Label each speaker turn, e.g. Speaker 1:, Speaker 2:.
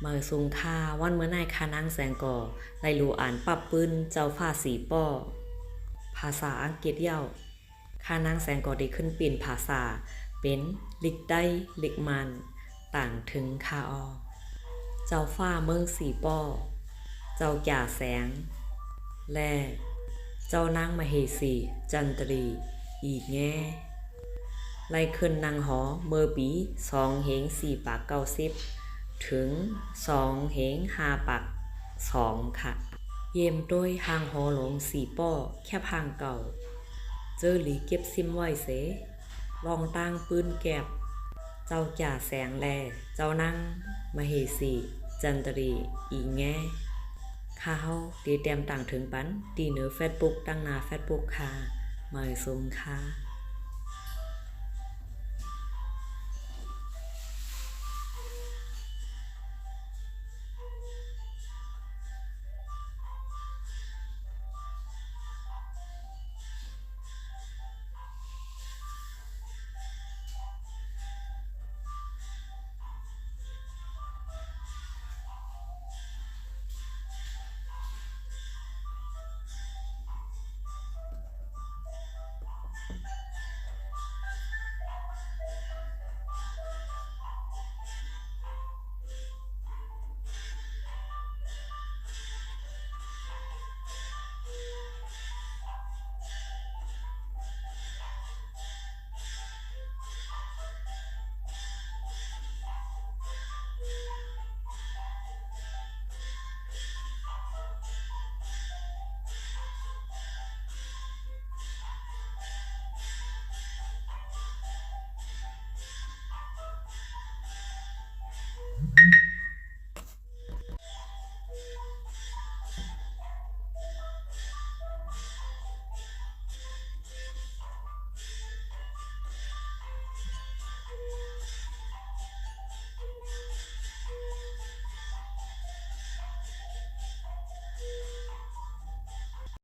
Speaker 1: มาสุงคาวันเมื่อนายคานางแสงก่อไลรูอ่านปับปื้นเจ้าฟ้าสีป้อภาษาอังกฤษเย้าคานางแสงก่อได้ขึ้นเปลี่ยนภาษาเป็นลิกได้ลิกมันต่างถึงคาออเจ้าฟ้าเมืองสีป้อเจ้าจ่าแสงและเจ้านางมเหสีจันตรีอีกแง่ไล่ขึ้นนางหอเมื่อปี2เหง4ปาก90ถึง2เหง5ปาก2ค่ะเยี่ยมด้วยหางหอหลงสีป้อแค่พางเก่าเจอหลีเก็บซิมไว้เสลองตั้งปืนแก็บเจ้าจ่าแสงแลเจ้านางมเหสีจันตรีอีกแง่ข้าวตีเตรียมต่างถึงปันตีเนื้อเฟซบุ๊กตั้งหน้าเฟซบุ๊กค่ะมาส่งค่ะ